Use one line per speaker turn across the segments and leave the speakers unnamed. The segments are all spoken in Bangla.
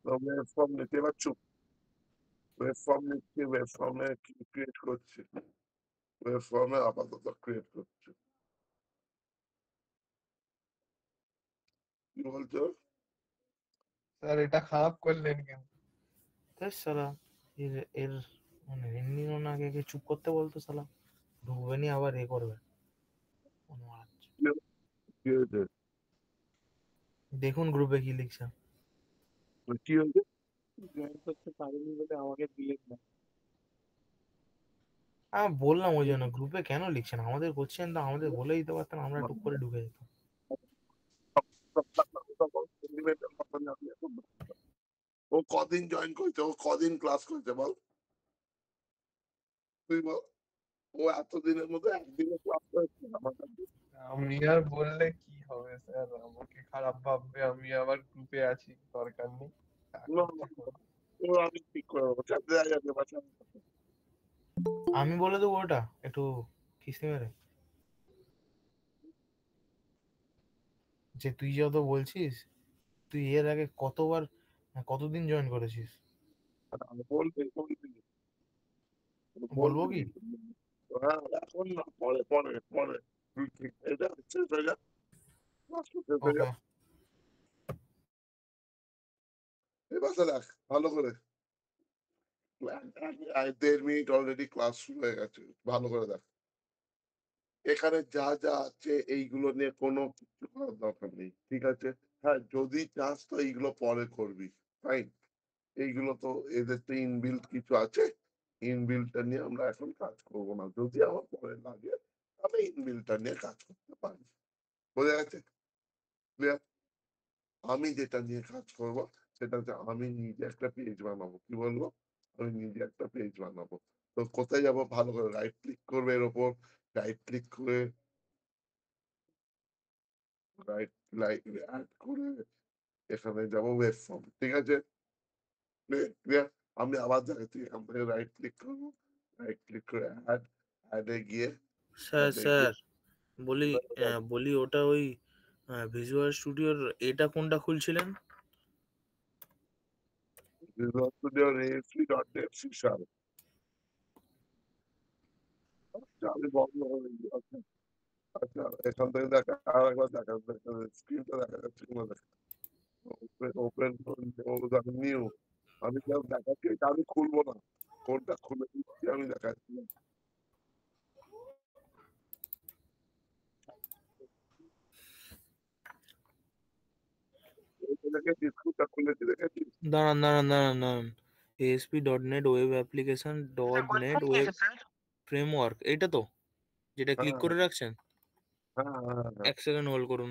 ওয়েব ফর্ম নিতে এবার চুপ। ওয়েব ফর্ম নিচ্ছি, ওয়েব ফর্মে ক্রিয়েট করছি, ওয়েব ফর্মে আপাতত ক্রিয়েট করছি। কি বলছো?
স্যার এটা খারাপ করলেন কেন?
সালা এর এর মানে রিন্নিং না আগে চুপ করতে বলতো সালা, ঢুকবে নি আবার এ করবে।
কি হয়েছে?
দেখুন গ্রুপে কি লিখছে।
কি হয়েছে?
জয়েন করতে পারিনি বলে আমাকে দিলেন না।
আমি বললাম ওই জন্য গ্রুপে কেন লিখছেন, আমাদের করছেন তো আমাদের বলে দিতে পারতেন, আমরা টুক করে ঢুকে যেতাম।
ও কদিন জয়েন করেছে, ও কদিন ক্লাস করেছে বল, তুই বল। ও এতদিনের মধ্যে একদিনে ক্লাস করেছে আমার কাছে।
আমি আর বললে কি হবে স্যার, আমাকে খারাপ ভাববে, আমি আবার গ্রুপে আছি, দরকার নেই।
ও আমি ঠিক করে দেবো, চাপ দেওয়া যাবে বাচ্চা।
আমি বলে দেবো ওটা একটু কিস্তি মেরে, যে তুই যত বলছিস তুই এর আগে কতবার কতদিন জয়েন করেছিস।
বলবি বলবি
বলবো কি?
হ্যাঁ এখন না, পরে পরে পরে এটা হচ্ছে
ওকে
এবার দেখ ভালো করে, 1.5 মিনিট অলরেডি ক্লাস শুরু হয়ে গেছে, ভালো করে দেখ। এখানে যা যা আছে এইগুলো নিয়ে কোনো কিছু করার দরকার নেই, ঠিক আছে? হ্যাঁ যদি চাস তো এইগুলো পরে করবি, ফাইন। এইগুলো তো এদের তো ইনবিল্ট কিছু আছে, ইনবিল্টটা নিয়ে আমরা এখন কাজ করবো না, যদি আমার পরে লাগে তাহলে ইনবিল্টটা নিয়ে কাজ করতে পারি। বোঝা গেছে? ক্লিয়ার? আমি যেটা নিয়ে কাজ করব সেটা হচ্ছে আমি নিজে একটা পেজ বানাবো, কি বলবো, আমি নিজে একটা পেজ বানাবো। তো কোথায় যাবো, ভালো করে রাইট ক্লিক করবে এর উপর, রাইট ক্লিক করে রাইট লাইক অ্যাড করে এখানে যাবো ওয়েব ফর্ম, ঠিক আছে? ক্লিয়ার? আমি আবার জায়গা থেকে এখান থেকে রাইট ক্লিক করবো, রাইট ক্লিক করে অ্যাড, অ্যাডে গিয়ে
স্যার স্যার বলি বলি ওটা ওই ভিজুয়াল স্টুডিওর এটা কোনটা খুলছিলেন?
Visual studio ASP.NET C#। আচ্ছা আমি বন্ধ করে দিই, আচ্ছা আচ্ছা এখান থেকে দেখা আর একবার দেখা স্ক্রিনটা দেখা যাচ্ছে কিনা দেখা, ওপেন নিউ, আমি যা দেখাচ্ছি এটা আমি খুলবো না, কোনটা খুলে দিচ্ছি আমি দেখাচ্ছি। ডিসপ্লেটা খুলেছি দেখেছিস?
দাঁড়ান দাঁড়ান দাঁড়ান দাঁড়ান, ASP.NET web application .NET web framework, এইটা তো যেটা ক্লিক
হ্যাঁ
করে রাখছেন।
হ্যাঁ হ্যাঁ হ্যাঁ
এক সেকেন্ড হোল্ড করুন।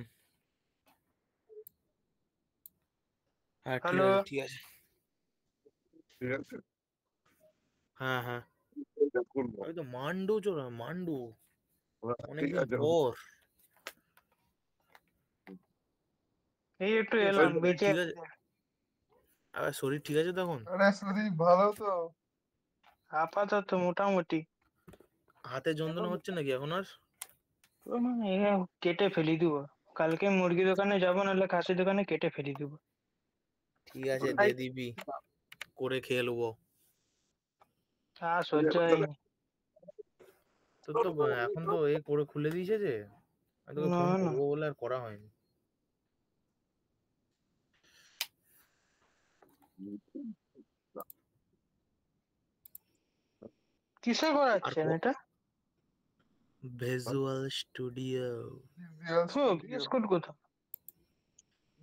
হ্যাঁ ঠিক
হ্যালো,
আছে ঠিক আছে।
ঠিক আছে,
হ্যাঁ হ্যাঁ
এটা খুলবো।
আমি তো মান্ডু চোরা মান্ডু
হ্যাঁ, ঠিক
অনেকদিন
আছে
পর।
এই একটু
শরীর
এলাম বেঁচে
ঠিক আছে, আবার শরীর ঠিক আছে তখন?
আরে শরীর ভালো তো?
আপাতত মোটামুটি।
হাতে যন্ত্রণা হচ্ছে নাকি এখন আর?
কেটে ফেলি দিব, কালকে মুরগি দোকানে যাবো, নাহলে খাসি দোকানে কেটে ফেলি দিব।
ঠিক আছে দে দিবি, করে খেয়ে নেবো।
আর সহ্য হয়নি।
তোর তো এখন তো এ করে খুলে দিয়েছে যে, আমি তোকে
না
ফোন
না,
করবো বলে আর করা হয়নি।
কিসে
আর
করাচ্ছেন এটা?
Visual studio.
ভিজুয়াল
ও
স্টুডিও,
VS কোড কোথা?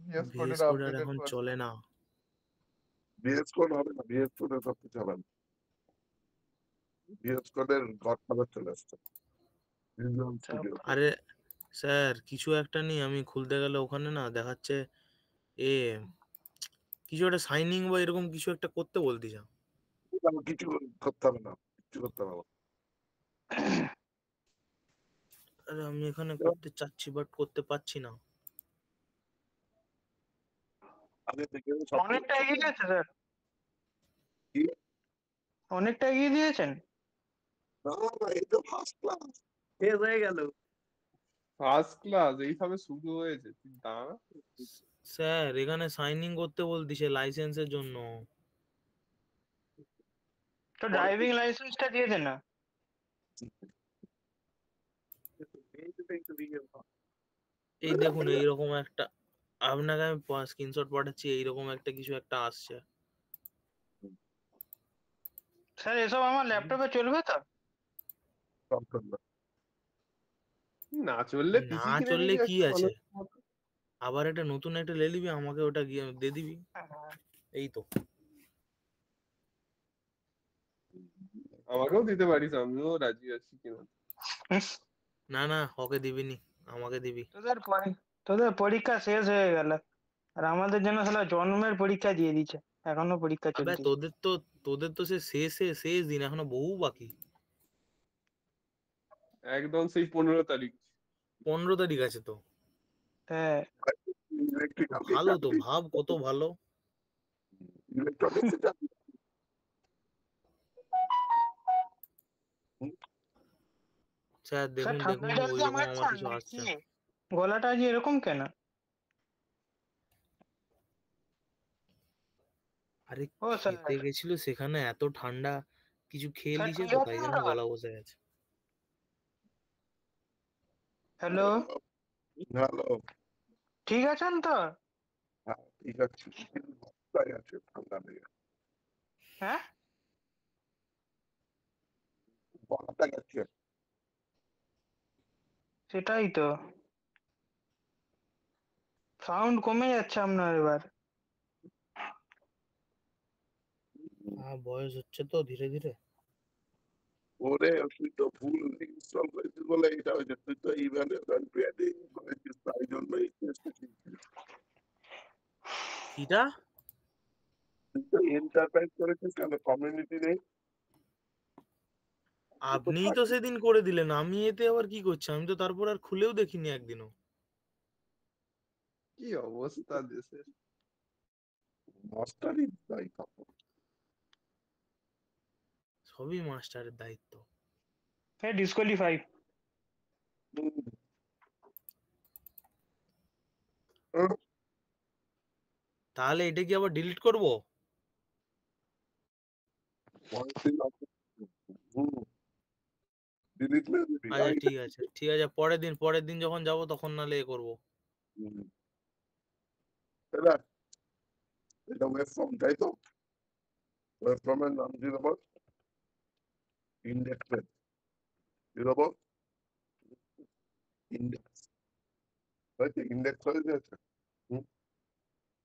ভিএস
ভিএস
কোডের
কোড আর
আপডেটেড
এখন চলে না।
VS কোড হবে না, VS কোডে সব কিছু হবে না, VS কোডের গডফাদার চলে আসছে ভিজুয়াল স্টুডিও।
আরে স্যার কিছু একটা নেই, আমি খুলতে গেলে ওখানে না দেখাচ্ছে এ কিছু একটা সাইনিং বা এরকম কিছু একটা করতে বলতেছে।
কিছু করতে হবে না, কিছু করতে হবে না।
আরে আমি এখানে করতে চাচ্ছি বাট করতে পারছি না।
আগে থেকে সব
অনেকটা এগিয়ে গেছে স্যার,
কি?
অনেকটা এগিয়ে দিয়েছেন।
না না এই তো ফার্স্ট ক্লাস
শেষ হয়ে গেল।
ফার্স্ট ক্লাস এইভাবে শুরু হয়েছে, তুই দাঁড়া।
স্যার এখানে সাইনিং করতে বলতিছে লাইসেন্সের জন্য।
তো ড্রাইভিং লাইসেন্সটা দিয়ে দে না।
এই দেখুন এইরকম একটা, আপনাকে আমি স্ক্রিনশট পাঠাচ্ছি, এইরকম একটা কিছু একটা আসছে।
স্যার এসব আমার ল্যাপটপে চলবে তো?
না চললে
না
পিসি কিনে
চললে
নিবি
কি
একটা
আছে,
ভালো মতো।
আবার একটা নতুন একটা লে নিবি, আমাকে ওটা গিয়ে দিয়ে দিবি, এই তো।
আমাকেও দিতে পারিস, আমিও রাজি আছি কিনা।
না না, ওকে দিবিনি, আমাকে দিবি।
তোদের পরীক্ষা শেষ হয়ে গেল, আর আমাদের জন্য শালা জন্মের পরীক্ষা দিয়ে দিচ্ছে, এখনো পরীক্ষা
আবে
চলছে।
তোদের তো সে শেষ দিন, এখনো বহু বাকি।
একদম সেই 15 তারিখ।
15 তারিখ আছে তো।
হ্যাঁ।
ইলেকট্রিক্যাল
ভালো তো, ভাব কত ভালো।
ইলেকট্রনিক্স
স্যার
স্যার
দেখুন
ঠান্ডা
দেখুন
জল দিয়ে
ওইরকম আমার
মারছেন
কিছু
নাকি?
আসছে।
গলাটা আজ এরকম কেন?
আরে
ও স্যার।
খেতে গেছিল, সেখানে এত ঠান্ডা, কিছু খেয়ে
স্যার
লিছে
ঠিক
তো, তাই
আছেন
জন্য
তো?
গলা বসে গেছে।
হ্যালো,
হ্যালো,
ঠিক আছেন তো?
হ্যাঁ ঠিক আছে, কোথায় আছে ঠান্ডা লেগে
হ্যাঁ,
গলাটা গেছে।
সেটাই তো, সাউন্ড কমে যাচ্ছে আপনার এবার।
হ্যাঁ বয়স হচ্ছে তো ধীরে ধীরে।
ওরে তুই তো ভুল ইনস্টল করেছিস বলে এটা হয়েছে, তুই তো ইভ্যালুয়েশন পেডিং করেছিস, তাই জন্যই চেষ্টা করছিস।
কিটা?
তুই তো এন্টারপ্রাইজ করেছিস কেন, কমিউনিটি নেই?
আপনিই তো সেদিন করে দিলেন, আমি এতে আবার কি করছি, আমি তো তারপর আর খুলেও দেখিনি একদিনও।
কি অবস্থা দেশের।
মাস্টারই তাই তখন।
সবই মাস্টারের দায়িত্ব।
হ্যাঁ, ডিসকোয়ালিফাই।
তাহলে এটা কি আবার ডিলিট করব?
ডিলিট মেরে দিবি।
আচ্ছা ঠিক আছে ঠিক আছে, পরের দিন যখন যাব তখন নাহলে এ করবো।
এটা এটা ওয়েব ফর্ম, তাই তো? ওয়েব ফর্মের নাম দিয়ে দেবো ইন্ডেক্স, দিয়ে দেবো ইন্ডেক্স, হয়েছে ইন্ডেক্স হয়ে গেছে।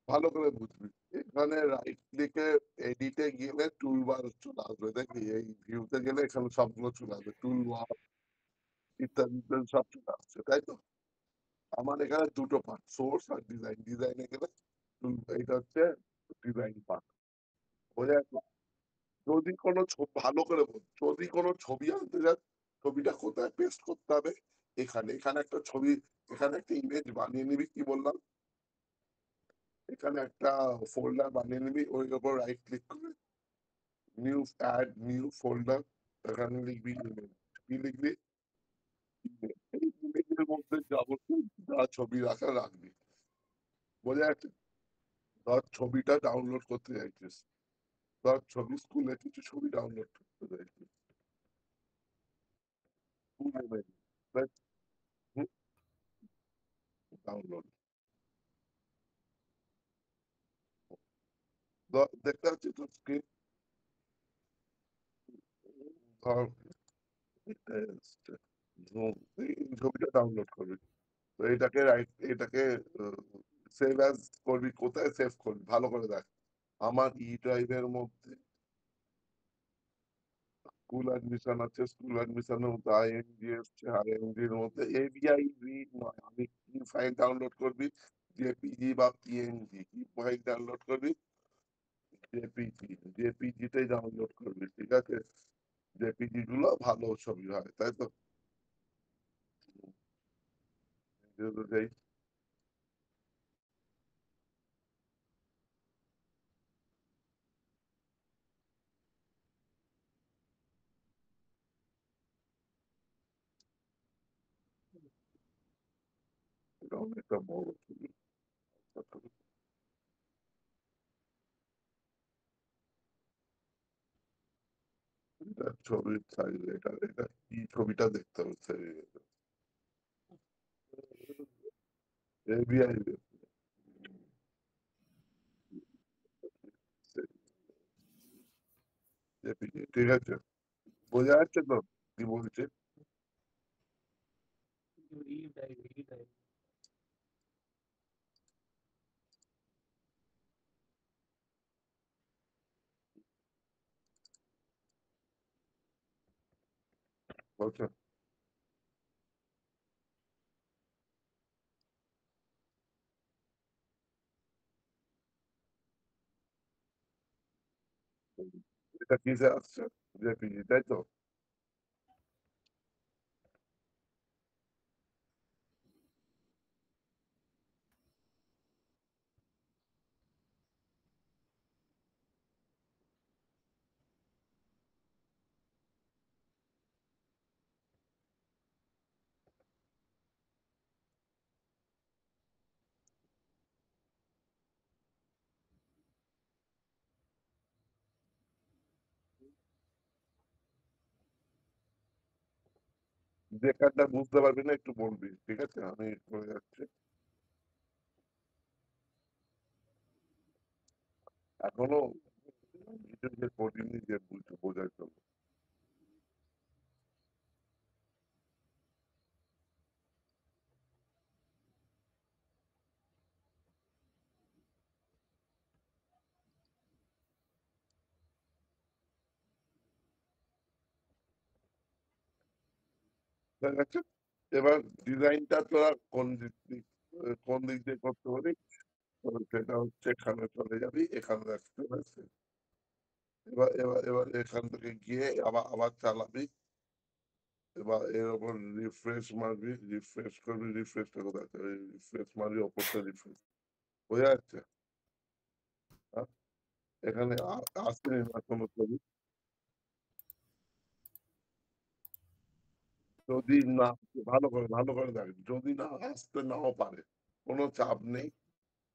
ভালো করে বুঝবি, এখানে রাইট ক্লিকে এডিটে গেলে টুলবার চলে আসবে, দেখবি এই ভিউতে গেলে এখানে সবগুলো চলে আসবে, টুলবার ইত্যাদি ইত্যাদি সব চলে আসছে, তাই তো? আমার এখানে দুটো পার্ট, সোর্স আর ডিজাইন। ডিজাইনে গেলে এটা হচ্ছে ডিজাইন পার্ট, বোঝা যাচ্ছে? যদি কোনো ভালো করে বল, যদি কোনো ছবি আনতে যাস, ছবিটা কোথায় পেস্ট করতে হবে? এখানে, এখানে একটা ছবি, এখানে একটা ইমেজ বানিয়ে নিবি, কি বললাম, এখানে একটা ফোল্ডার বানিয়ে নিবি, ওর উপর রাইট ক্লিক করে নিউ, অ্যাড নিউ ফোল্ডার, এখানে লিখবি ইমেজ, কি লিখবি? image। এই ইমেজের মধ্যে যাবতীয় যা ছবি রাখা রাখবি, বোঝা যাচ্ছে? ধর ছবিটা ডাউনলোড করতে চাইছিস, ধর ছবি, স্কুলে কিছু ছবি ডাউনলোড করতে চাইছিস, স্কুল ইমেজ, ডাউনলোড, দেখতে পাচ্ছিস তো স্ক্রিন? ধর এই ছবিটা ডাউনলোড করবি, তো এটাকে সেভ অ্যাজ করবি, কোথায় সেভ করবি ভালো করে দেখ। আমার ই ড্রাইভের মধ্যে স্কুল অ্যাডমিশন আছে, স্কুল অ্যাডমিশনের মধ্যে আইএনজি এসছে, আইএনজি এর মধ্যে এবিআই রিড নয়, আমি কি ফাইল ডাউনলোড করবি? জেপিজি বা পিএনজি, কি ফাইল ডাউনলোড করবি? জেপিজি, জেপিজিতে ডাউনলোড করবি, ঠিক আছে? জেপিজি গুলো ভালো ছবি হয়, তাই তো? সেই এটা অনেকটা বড় ছবি, এটা ছবির সাইজ, এটা এটা কি ছবিটা দেখতে হচ্ছে, এবিআই ঠিক আছে, বোঝা যাচ্ছে তো কি বলছে? বলছে এটা কিসে আসছে, জেপিজি, তাই তো? যেখানটা বুঝতে পারবি না একটু বলবি, ঠিক আছে, আমি করে যাচ্ছি। এখনো কিছু যে করিনি যে বোঝার জন্য। ঠিক আছে, এবার ডিজাইনটা তোরা কোন দিক দিয়ে করতে পারি, তো সেটা হচ্ছে এখানে চলে যাবি, এখানে দেখতে পাচ্ছি। এবার এখান থেকে গিয়ে আবার আবার চালাবি, এবার এর উপর রিফ্রেশ মারবি, রিফ্রেশ করবি, রিফ্রেশটা কোথায় আছে? রিফ্রেশ মারবি, ওপরটা রিফ্রেশ, বোঝা যাচ্ছে? হ্যাঁ? এখানে আসেনি না কোনো ছবি, যদি না, ভালো করে দেখ, যদি না আসতে নাও পারে কোনো চাপ নেই,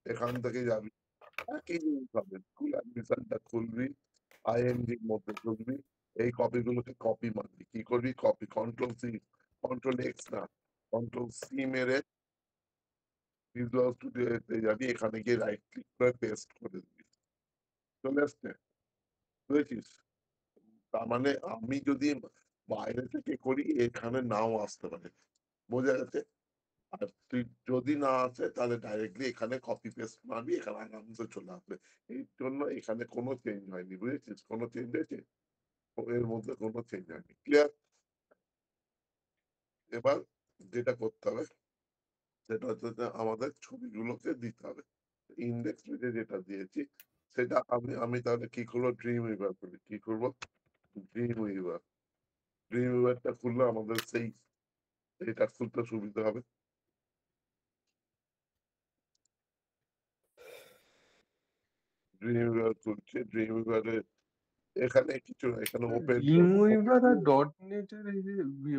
এখান থেকে যাবি, একই জিনিস হবে, স্কুল অ্যাডমিশনটা খুলবি, আইএনজির মধ্যে ঢুকবি, এই কপিগুলোকে কপি মারবি, কি করবি, copy, control C, control X না, কন্ট্রোল সি মেরে ভিজুয়াল স্টুডিওতে যাবি, এখানে গিয়ে রাইট ক্লিক করে পেস্ট করে দিবি, চলে আসছে, বুঝেছিস? তার মানে আমি যদি বাইরে থেকে করি এখানে নাও আসতে পারে, বোঝা গেছে? আর তুই যদি না আসে তাহলে ডাইরেক্টলি এখানে কপি পেস্ট মারবি, এখানে আরামসে চলে আসবে। এই জন্য এখানে কোনো চেঞ্জ হয়নি, বুঝেছিস? কোনো চেঞ্জ হয়েছে? এর মধ্যে কোনো চেঞ্জ হয়নি, ক্লিয়ার? এবার যেটা করতে হবে সেটা হচ্ছে যে আমাদের ছবিগুলোকে দিতে হবে, ইন্ডেক্স পেজে যেটা দিয়েছি সেটা আমি আমি তাহলে কি করবো, ড্রিম উইভার করি, কি করবো, ড্রিম উইভার, ড্রিম উইভারটা খুললে আমাদের সেই এটা খুলতে সুবিধা হবে। ড্রিম উইভার খুলছে, ড্রিম উইভারে এখানে কিছু না, এখানে ওপেন
ড্রিমউইভার আর ডট নেটের এই যে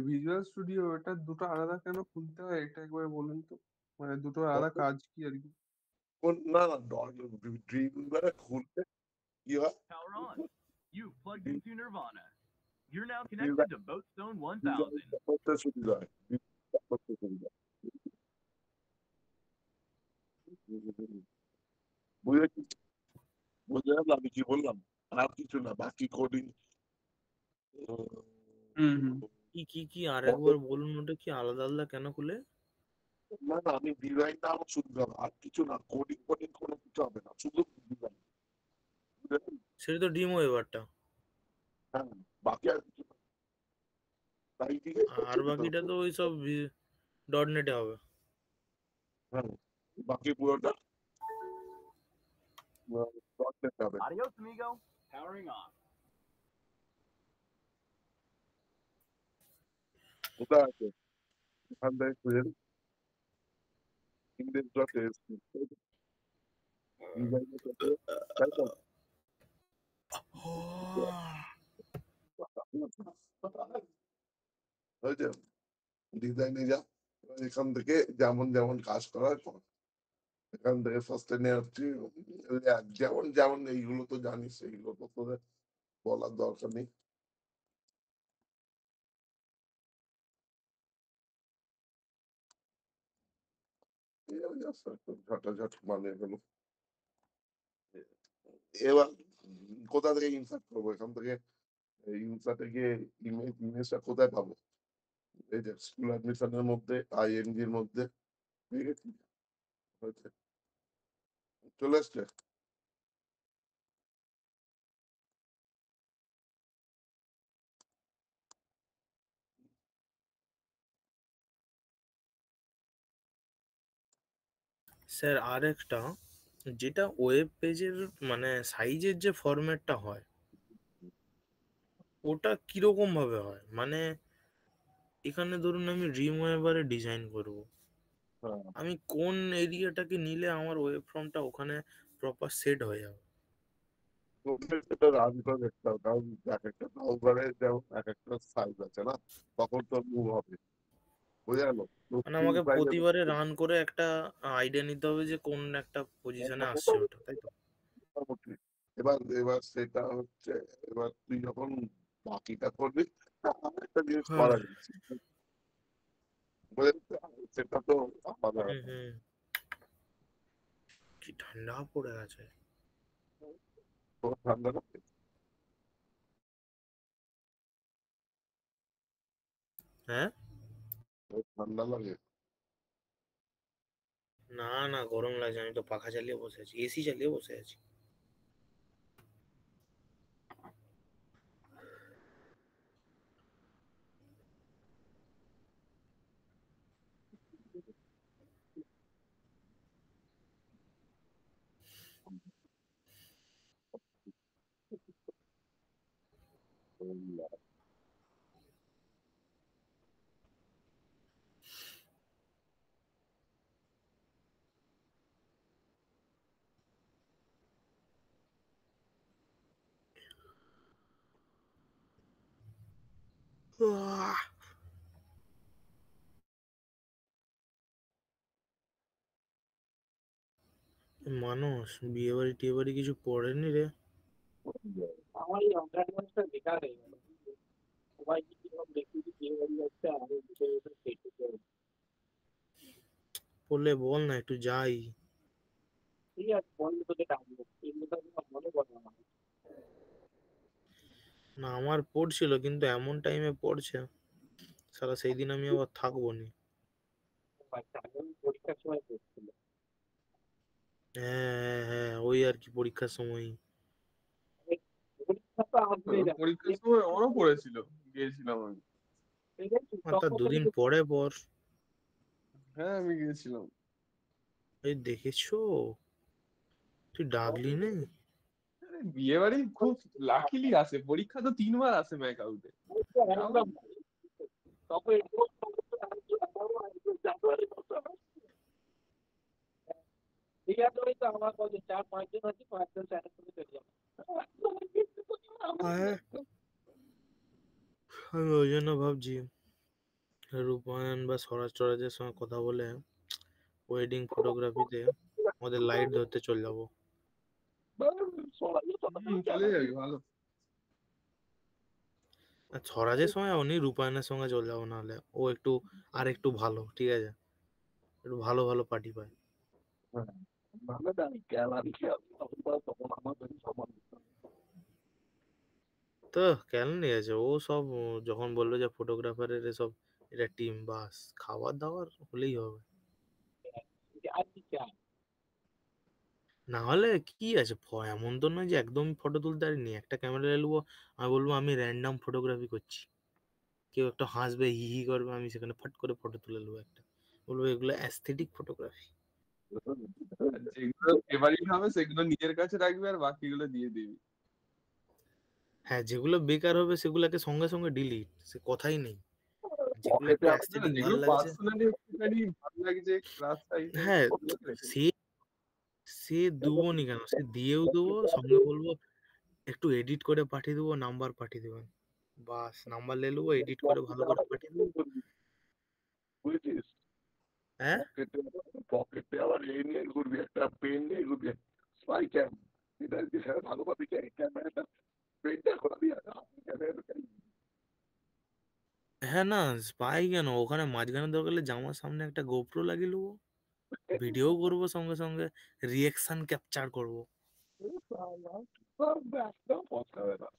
ভিজুয়াল স্টুডিও, এটা দুটো আলাদা কেন খুলতে হয় এটা একবার বলুন তো, মানে দুটো আলাদা কাজ কি আর কি?
না না, ড্রিম উইভারে খুলতে কি হয়,
Power on. You've plugged into Nirvana. You're now
design
connected to Boatstone 1000.
করতে সুবিধা হয়, ডিজাইন করতে সুবিধা হয়। বুঝেছিস? বুঝে গেল আমি কি বললাম? আর কিছু না, বাকি কোডিং
হুম হুম।
কি আরেকবার বলুন, ওটা কি আলাদা আলাদা কেন খুলে?
না না, আমি ডিজাইনটা আমার সুবিধা হবে, আর কিছু না, কোডিং কোডিং কোনো কিছু হবে না, শুধু ডিজাইন।
সেটা তো ডিমো এবারটা,
হ্যাঁ, বাকি আর কিছু না, তাই ঠিক আছে,
আর বাকিটা তো ওই সব ডট নেটে হবে।
হ্যাঁ, বাকি পুরোটা ডট হবে।
Adios, amigo. Powering on.
কোথায় আছে? এখান থেকে খুঁজে ইন্ডেক্স ডট এসপি, ডিজাইনের সাথে, তাই তো? হয়েছে, ডিজাইনে যা, এবার এখান থেকে যেমন যেমন কাজ করার কর, এখান থেকে ফার্স্টে নেওয়া হচ্ছে ল্যাব, যেমন যেমন এইগুলো তো জানিস, এইগুলো তো তোদের বলার দরকার নেই। ঝটাঝট মানে গেল। এবার কোথা থেকে ইনসার্ট করবো? এখান থেকে ইনসার্টে গিয়ে ইমেজটা কোথায় পাবো? এই যে স্কুল অ্যাডমিশনের মধ্যে আইএনজির মধ্যে পেয়ে গেছি, হয়েছে, চলে এসছে।
স্যার আরেকটা, যেটা ওয়েব পেজের মানে সাইজের যে ফরম্যাটটা হয় ওটা কিরকম ভাবে হয়? মানে এখানে ধরুন আমি ড্রিমওয়েভারে ডিজাইন করব,
হ্যাঁ,
আমি কোন এরিয়াটাকে নিলে আমার ওয়েব ফর্মটা ওখানে প্রপার সেট হয়ে যাবে?
তোকে সেটা রান করে দেখতে হবে, কারণ এক একটা ব্রাউজারে যেমন এক একটা সাইজ আছে না, তখন তোর মুভ হবে, বুঝে গেল? তো
মানে
ফুল
আমাকে
সাইজে
প্রতিবারে রান করে একটা আইডিয়া নিতে হবে যে কোন একটা পজিশনে আসছে ওটা, তাই তো?
মোটামুটি। এবার এবার সেটা হচ্ছে, এবার তুই যখন বাকিটা করবি একটা জিনিস
হ্যাঁ।
করা যাচ্ছে, বুঝলি? সেটা তো আলাদা
হুম
ব্যাপার।
হুম। কি ঠান্ডা পড়ে গেছে।
তোর ঠান্ডা লাগে?
হ্যাঁ,
তোর ঠান্ডা লাগে?
না না, গরম লাগছে, আমি তো পাখা চালিয়ে বসে আছি, এসি চালিয়ে বসে আছি। আহ, মানুষ বিয়ে বাড়ি টিয়ে বাড়ি কিছু পড়েনি রে?
আমার এই অঙ্গারমেন্টসটা বেকার হয়ে গেল। সবাই কি কিরকম দেখতে বিয়ে বাড়ি যাচ্ছে, আমাদের দুটো দেখতে
পড়লে বল না, একটু যাই।
ঠিক আছে, বন্ধ তোকে ডাকবো, এগুলো তো আমার মনে পড়ে না।
না আমার পড়ছিল, কিন্তু এমন টাইমে পড়ছে সারা, সেই দিন আমি আবার থাকবো নি।
বাচ্চা আমি পরীক্ষার সময় পড়ছিল।
হ্যাঁ হ্যাঁ হ্যাঁ, ওই আর কি, পরীক্ষার সময়।
পরীক্ষা তো আসবেই না,
পরীক্ষার সময় আমারও পড়েছিল, গিয়েছিলাম আমি।
ঠিক আছে,
আর তার
তখন
দুদিন পরে পর।
হ্যাঁ আমি গিয়েছিলাম।
এই দেখেছো, তুই ডাকলি নেই?
আরে বিয়ে বাড়ি খুব লাকিলি আসে, পরীক্ষা তো 3 বার আসে ম্যাক আউটে।
একদম তখন ঠিক আছে, ওই তো আমার কত 4-5 জন আছে, 5 জন স্যারের সাথে চলে যাবো।
হ্যাঁ, আমি ওই জন্য ভাবছি রূপায়ণ বা স্বরাজ টরাজের সঙ্গে কথা বলে ওয়েডিং ফটোগ্রাফিতে ওদের লাইট ধরতে চলে যাবো।
চলে যাবি, ভালো।
আর স্বরাজের সঙ্গে উনি রূপায়ণের সঙ্গে চলে যাবো, নাহলে ও একটু আর একটু ভালো, ঠিক আছে, একটু ভালো ভালো পার্টি পায়।
ভালো না, গ্যালারি তখন আমাদের সমান।
তো কেন নিয়ে আছে ও সব, যখন বললো যে ফটোগ্রাফারের এসব এটা টিম, বাস খাবার দাবার হলেই হবে।
আর কি চাই?
না হলে কি আছে, এমন তো নয় যে একদম ফটো তুলতে পারিনি, একটা ক্যামেরা নেবো, আমি বলবো আমি র্যান্ডাম ফটোগ্রাফি করছি, কেউ একটা হাসবে, হি হি করবে, আমি সেখানে ফট করে ফটো তুলে নেবো একটা, বলবো এগুলো অ্যাস্থেটিক ফটোগ্রাফি।
আর যেগুলো ফেভারিট হবে সেগুলো নিজের কাছে রাখবি, আর বাকিগুলো দিয়ে দিবি।
হ্যাঁ, যেগুলো বেকার হবে সেগুলোকে সঙ্গে সঙ্গে ডিলিট, সে কথাই নেই। যেগুলো একটু
না,
অ্যাস্থেটিক ভাল
যেগুলো
লাগছে,
পার্সোনালি একটুখানি ভালো লাগছে ক্লাস টাইপের,
হ্যাঁ,
ওগুলোকে রেখে দিবি।
সে সে দেবো নি কেন, সে দিয়েও দেবো, সঙ্গে বলবো একটু এডিট করে পাঠিয়ে দেবো, নাম্বার পাঠিয়ে দেবেন, বাস নাম্বার নিয়ে নেবো, এডিট করে ভালো করে পাঠিয়ে দেবো।
বুঝেছিস?
হ্যাঁ,
পকেটে আবার এই নিয়ে ঘুরবি, একটা পেন নিয়ে ঘুরবি, স্পাই ক্যাম, এটা যেখানে ভালো পাবি ক্যামেরাটা, পেনটা ঘোরাবি আর ক্যামেরাটা।
হ্যাঁ না, স্পাই কেন, ওখানে মাঝখানে দরকার হলে জামার সামনে একটা গোপ্রো লাগিয়ে নেবো, ভিডিও করবো, সঙ্গে সঙ্গে রিয়েকশন ক্যাপচার করবো।
একদম পছন্দ না।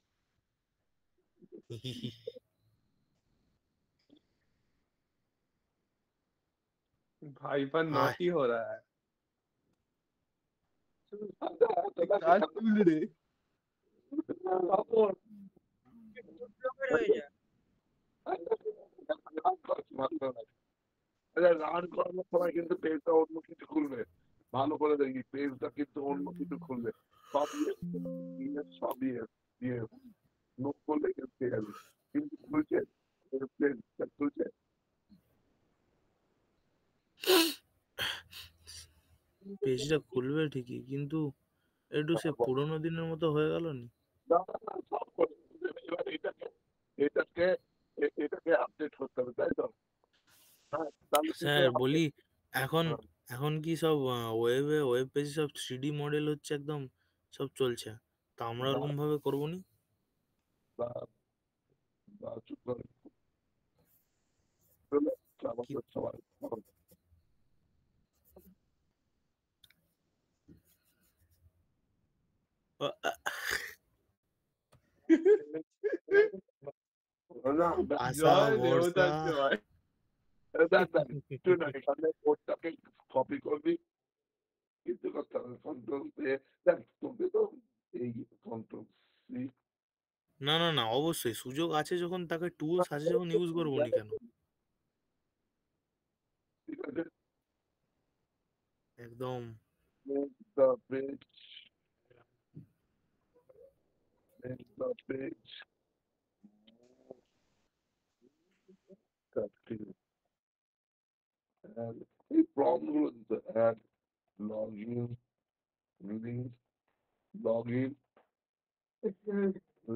भाई पर
हाय
नॉटी हो रहा है। एक काज तुल रे।
রান করানোর সময় কিন্তু পেজটা অন্য কিছু খুলবে, ভালো করে দেখি পেজটা কিন্তু অন্য কিছু খুলবে, সব সব ইয়ে নোট করলে পেয়ে যাবে, কিন্তু খুলছে পেজটা খুলছে।
পেজটা খুলবে ঠিকই, কিন্তু একটু সে পুরোনো দিনের মতো হয়ে গেল নি।
সব করে এবার এটাকে এটাকে আপডেট করতে হবে, তাই তো? হ্যাঁ, তাহলে কিন্তু
স্যার বলি, এখন
হ্যাঁ,
এখন কি সব ওয়েব পেজে সব 3D মডেল হচ্ছে, একদম সব চলছে, তা আমরা
বা
ওরকম ভাবে করবো নি?
বা বা চুপ করে চলে
কি
আমাদের সবাই
আ- আ-
না
আশা
जय
ভরসা।
देवता से भाई।
একটু না, এখানে কোডটাকে কপি করবি, কিন্তু করতে হবে কন্ট্রোল দেখ তোকে তো এই কন্ট্রোল সি,
না না না, অবশ্যই সুযোগ আছে যখন, তাকে টুলস আছে যখন ইউজ করবো নি কেন?
ঠিক আছে,
একদম।
the page, the page, continue, and এই প্রম্পট গুলো দিতে add login link login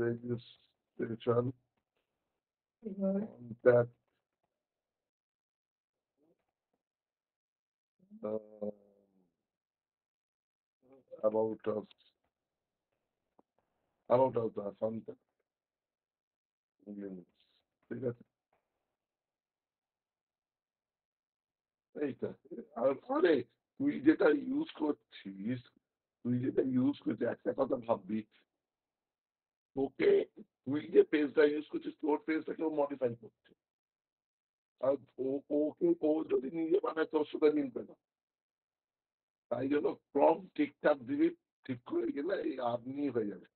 registration contact uh, about us the contact links, ঠিক আছে, এইটা। আর আরে তুই যেটা ইউজ করছিস, একটা কথা ভাববি, তোকে তুই যে পেজটা ইউজ করছিস তোর পেজটা কেউ মডিফাই করছে, আর ও যদি নিজে বানায় তোর সাথে মিলবে না, তাই জন্য প্রম্পট ঠিকঠাক দিবি, ঠিক করে গেলে এই আপনি হয়ে যাবে।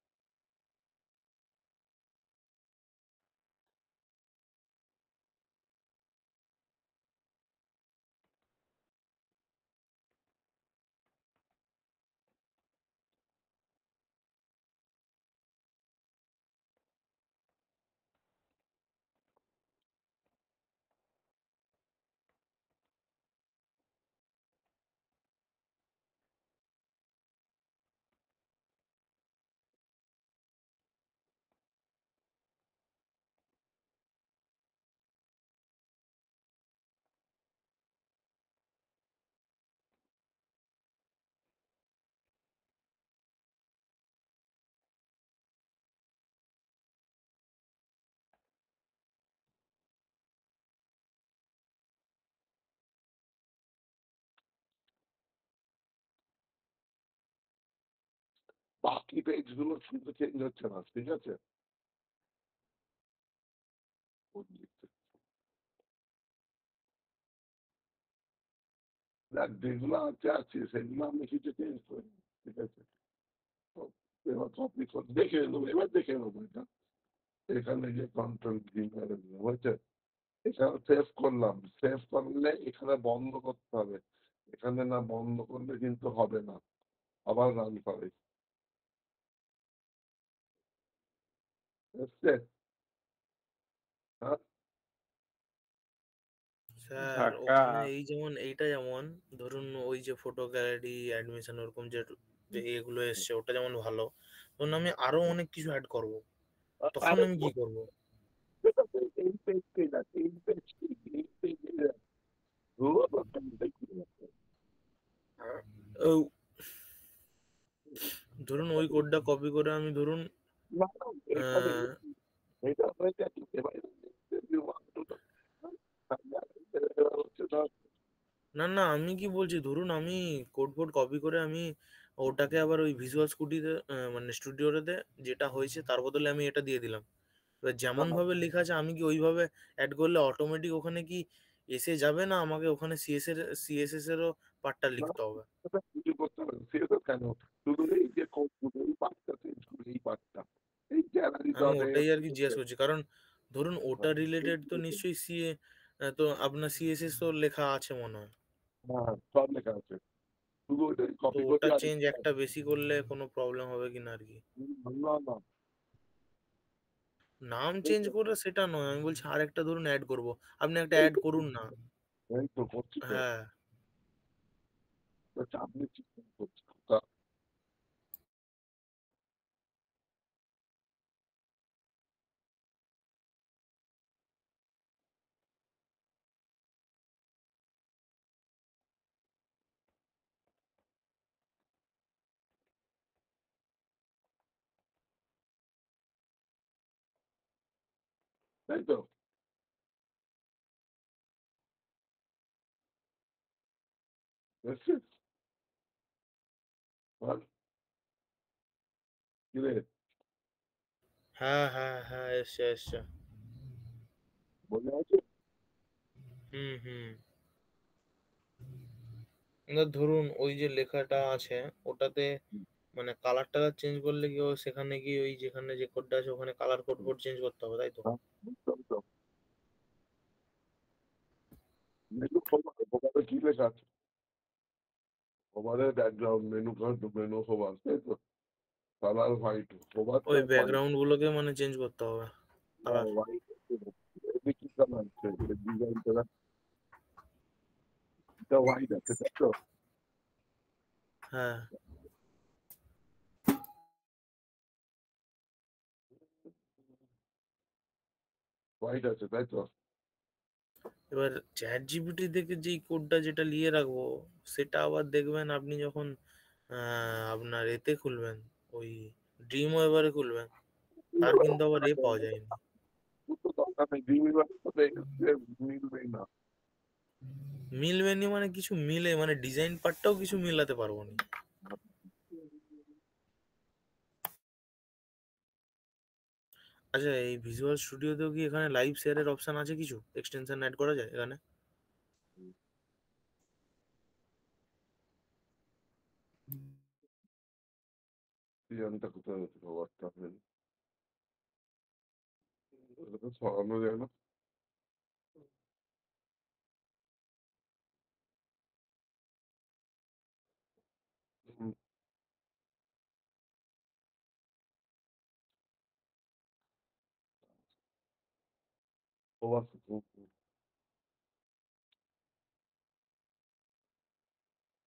বাকি পেজ গুলো কিন্তু চেঞ্জ হচ্ছে না, ঠিক আছে, দেখ যেগুলো আছে সেগুলো আমি কিছু চেঞ্জ করি, ঠিক আছে, তো এবার কপি করে দেখে নেবো, এবার দেখে নেবো এটা, এখানে যে কন্ট্রোল হয়েছে, এখানে সেভ করলাম, সেভ করলে এখানে বন্ধ করতে হবে, এখানে না বন্ধ করলে কিন্তু হবে না, আবার রান করে, এসছে? হ্যাঁ,
স্যার
ঢাকা।
ওখানে এই যেমন এইটা, যেমন ধরুন ওই যে ফটো গ্যালারি অ্যাডমিশন ওরকম যে যে এগুলো এসছে, ওটা যেমন ভালো, ধরুন আমি আরো অনেক কিছু অ্যাড করব, তখন
আরে
আমি কি করব?
সেটা তো এই পেজকে দেখ, এই পেজ এই পেজে দেখ,
ও, ধরুন ওই কোডটা কপি করে আমি ধরুন
না, না, এইখানে
আহ,
এটা হয়েছে কি এবার হচ্ছে ধর
না না আমি কি বলছি ধরুন আমি কোড ফোড কপি করে আমি ওটাকে আবার ওই ভিজুয়াল স্টুডিওতে মানে স্টুডিওতে যেটা হয়েছে তার বদলে আমি এটা দিয়ে দিলাম। এবার যেমন ভাবে লেখা আছে আমি কি ওইভাবে অ্যাড করলে অটোমেটিক ওখানে কি এসে যাবে, না আমাকে ওখানে সিএসএস এরও পার্টটা লিখতে হবে?
সেটা কিছু করতে হবে না। সেটা কেন শুধু এই যে এই পার্টটা চেঞ্জ করে এই পার্টটা এই গ্যালারি
আমি ওটাই আর কি জিজ্ঞেস করছি, কারণ ধরুন ওটা রিলেটেড তো নিশ্চয়ই তো আপনার সিএসএস তো লেখা আছে মনে হয়।
হ্যাঁ সব লেখা আছে, শুধু ওইটাই
তো
কপি
ওটা
করতে আর
চেঞ্জ একটা বেশি করলে কোনো প্রবলেম হবে কিনা আর কি।
না না
নাম চেঞ্জ করে সেটা নয়, আমি বলছি আরেকটা ধরুন অ্যাড করব, আপনি একটা অ্যাড করুন না।
এই তো করছি তো
হ্যাঁ
চাপ নিচ্ছি করছি তা তাই তো দেখছিস বল কি রে
হ্যাঁ হ্যাঁ হ্যাঁ, এসছে এসছে।
মনে আছে
হুম হুম। না ধরুন ওই যে লেখাটা আছে ওটাতে মানে কালার টালার চেঞ্জ করলে কি সেখানে কি ওই যেখানে যে কোডটা আছে ওখানে কালার কোড ফোড চেঞ্জ করতে হবে তাই তো?
হ্যাঁ, বুঝতাম তো মেনু খোলা কি লেখা আছে ওভারের ব্যাকগ্রাউন্ড মেনু হোভার তাই তো কালার হোয়াইট হোভারটা
ওই
হোয়াইট
ব্যাকগ্রাউন্ড গুলোকে মানে চেঞ্জ করতে হবে কালার।
হোয়াইট এটা কি কালার আছে ডিজাইনটা এটা হোয়াইট আছে তাই তো
হ্যাঁ
হোয়াইট আছে তাই তো
এবার চ্যাট জিপিটি থেকে যেই কোডটা যেটা নিয়ে রাখবো সেটা আবার দেখবেন আপনি যখন আপনার এতে খুলবেন ওই ড্রিম ওয়েভারে খুলবেন তার কিন্তু আবার পাওয়া যায়নি।
তো দরকার নেই ডিমিবার সাথে মিলবেই না
মিলবেনি মানে কিছু মিলে মানে ডিজাইন পার্টটাও কিছু মিলাতে পারবো না। আচ্ছা এই ভিজুয়াল স্টুডিওতেও কি এখানে লাইভ শেয়ারের অপশন আছে, কিছু এক্সটেনশন অ্যাড করা যায় এখানে?
ডিজাইনটা কোথায় হচ্ছে খবরটা এটা তো সরানো যায় না হুম, ওভার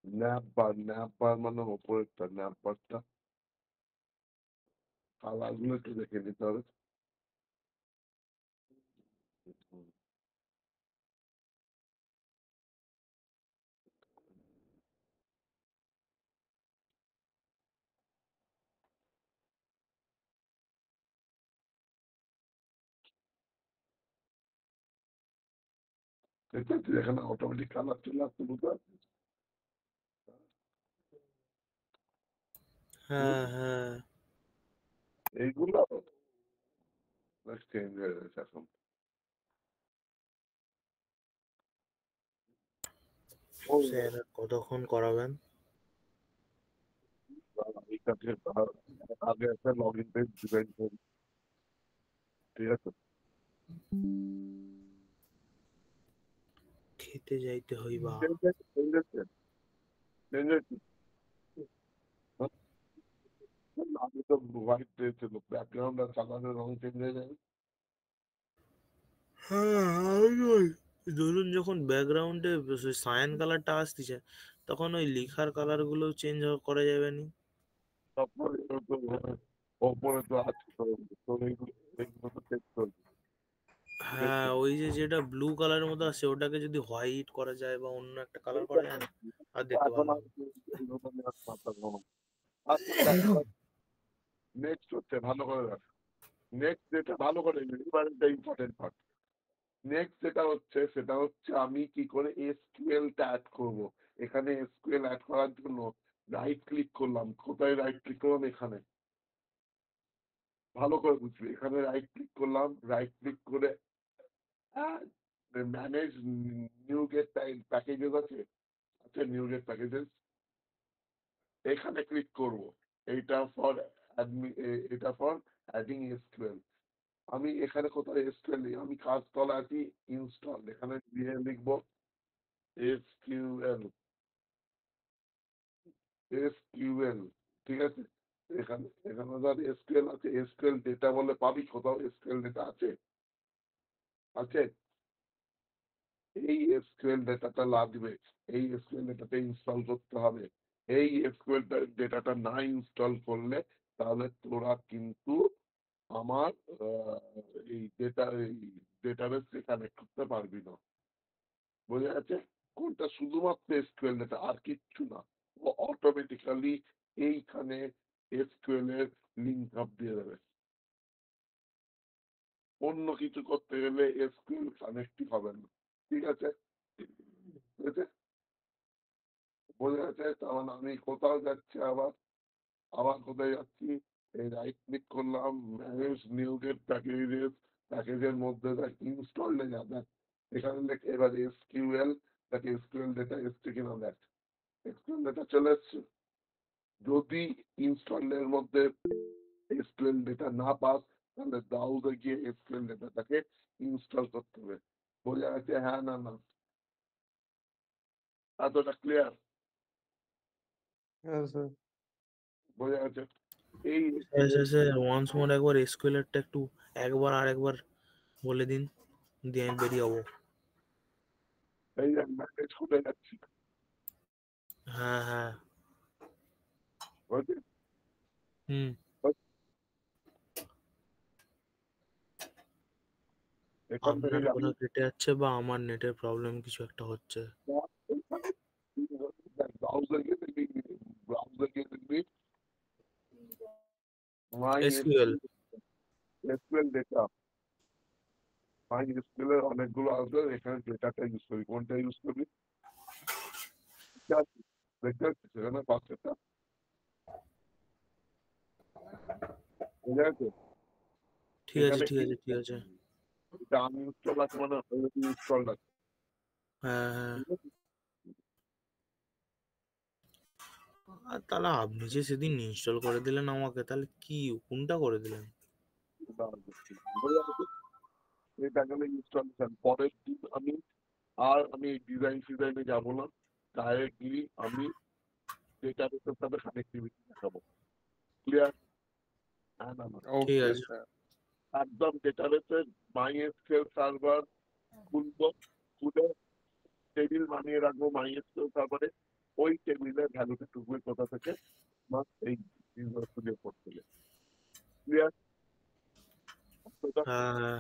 ন্যাপ বার মানে ওপরেরটা ন্যাপ বারটা কালার গুলো একটু দেখে নিতে হবে হুম, ঠিক আছে এখানে অটোমেটিক কালার চলে আসছে বুঝতে পারছিস হুম,
হ্যাঁ হ্যাঁ।
এইগুলো চেঞ্জ হয়ে গেছে এখন ও
স্যার কতক্ষণ করাবেন?
এইটাকে আগে একটা লগ ইন পেজ ডিজাইন করি ঠিক আছে
খেতে যাইতে হইবা।
চেঞ্জ হয়েছে চেঞ্জ হয়েছে চেঞ্জ হয়েছে হ্যাঁ, আগে তো হোয়াইট ছিল ব্যাকগ্রাউন্ড আর কালারের রং চেঞ্জ হয়ে যাবে
হ্যাঁ ধরুন যখন ব্যাকগ্রাউন্ডে সায়ান কালারটা আসতেছে তখন ওই লেখার কালার গুলো চেঞ্জ করা যাবে নি?
তারপরে ওপরে তো আছে তো তোর এইগুলো তো চেঞ্জ করবি ঠিক আছে
হ্যাঁ ওই যে যেটা ব্লু কালারের মতো আসছে ওটাকে যদি হোয়াইট করা যায় বা অন্য একটা কালার করা যায় না? আর দেখতে
এখন
ভালো
আর
হবে।
এইগুলো নিয়ে আর মাথা ঘামাবো না। আচ্ছা নেক্সট হচ্ছে ভালো করে দেখ, নেক্সট যেটা ভালো করে এবার ইম্পর্টেন্ট পার্ট, নেক্সট যেটা হচ্ছে সেটা হচ্ছে আমি কি করে এসকিউএলটা অ্যাড করব। এখানে এসকিউএল অ্যাড করার জন্য রাইট ক্লিক করলাম, কোথায় রাইট ক্লিক করলাম, এখানে ভালো করে বুঝবি, এখানে রাইট ক্লিক করলাম, রাইট ক্লিক করে ম্যানেজ নিউ গেট প্যাকেজেস আছে, আচ্ছা নিউ গেট প্যাকেজেস এখানে ক্লিক করব। এইটা ফর এটা ফর অ্যাডিং এসকিউএল। আমি এখানে কোথায় এসকিউএল নেই, আমি কাজ তলা আছি ইনস্টল, এখানে দিয়ে লিখবো এসকিউএল, এসকিউএল, ঠিক আছে। এখানে এখানে ধর এসকিউএল আছে, এসকিউএল ডেটা বলে পাবি কোথাও এসকিউএল ডেটা আছে, আছে। এই এসকিউএল ডেটাটা লাগবে, এই এসকিউএল ডেটাটা ইনস্টল করতে হবে। এই এসকিউএল ডেটাটা না ইনস্টল করলে তাহলে তোরা কিন্তু আমার এই ডেটাবেসে কানেক্ট করতে পারবি না, বোঝা যাচ্ছে। কোনটা শুধুমাত্র এসকিউএল ডেটা আর কিচ্ছু না, ও অটোমেটিক্যালি এইখানে এসকিউএল এর লিঙ্ক আপ দিয়ে দেবে। অন্য কিছু করতে গেলে এসকিউএল কানেক্টই হবে না, ঠিক আছে, ঠিক আছে, বোঝা যাচ্ছে। তার মানে আমি কোথাও যাচ্ছি, আবার আবার কোথায় যাচ্ছি, এই রাইট ক্লিক করলাম, ম্যানেজ নিউ গেট প্যাকেজেস, প্যাকেজের মধ্যে দেখ ইনস্টলডে যাবে, এখানে দেখ এবার এসকিউএল, দেখ এসকিউএল ডেটা এসছে কিনা, দেখ এসকিউএল ডেটা চলে এসছে। যদি ইনস্টলের মধ্যে এসকিউএল ডেটা না পাস তাহলে ব্রাউজারে গিয়ে এসকিউএল ডেটাটাকে ইনস্টল করতে হবে, বোঝা যাচ্ছে, হ্যাঁ না না, এতটা ক্লিয়ার,
হ্যাঁ স্যার।
বোঝা যাচ্ছে। এই
স্যার ওয়ান্স মোর একবার এসকিউএল এরটা একটু একবার আর একবার বলে দিন, দিয়ে আমি বেরিয়ে যাবো।
এই ম্যানেজ করে যাচ্ছি,
হ্যাঁ হ্যাঁ
বুঝলি?
হুম।
এখান থেকে
আপনার
যাবি,
কোথাও কেটে যাচ্ছে বা আমার নেটের প্রবলেম কিছু একটা হচ্ছে।
ব্রাউজার গিয়ে দেখবি, ব্রাউজার গিয়ে দেখবি মাই
এসকিউএল
এসকিউএল ডেটা, মাই এসকিউএল এর অনেকগুলো আসবে, এখানে ডেটাটা ইউজ করবি, কোনটা ইউজ করবি দেখতে পাচ্ছিস সেখানে পাঁচটা, বোঝা যাচ্ছে।
ঠিক আছে
এখানে
ঠিক আছে ঠিক আছে।
এটা আনইনস্টল আছে মানে অলরেডি ইনস্টলড আছে,
হ্যাঁ হ্যাঁ।
ঠিক আছে?
আর তাহলে আপনি যে সেদিন ইনস্টল করে দিলেন আমাকে, তাহলে কি কোনটা করে দিলেন?
বোঝা যাচ্ছে? এটা গেলে ইনস্টলেশন, পরের দিন আমি ডিজাইন ফিজাইনে যাবো না, ডাইরেক্টলি আমি ডেটাবেসের সাথে কানেক্টিভিটি দেখাবো, ক্লিয়ার, হ্যাঁ না না,
ঠিক
ওকে
আছে।
স্যার।
একদম ডেটাবেসের মাই এসকিউএল সার্ভার খুলবো, খুলে টেবিল বানিয়ে রাখবো মাই এসকিউএল সার্ভারে, ওই টেবিলের ভ্যালুটা টুকবে কোথা থেকে, আমার এই ভিজুয়াল স্টুডিও পোর্ট থেকে, ক্লিয়ার।
হ্যাঁ হ্যাঁ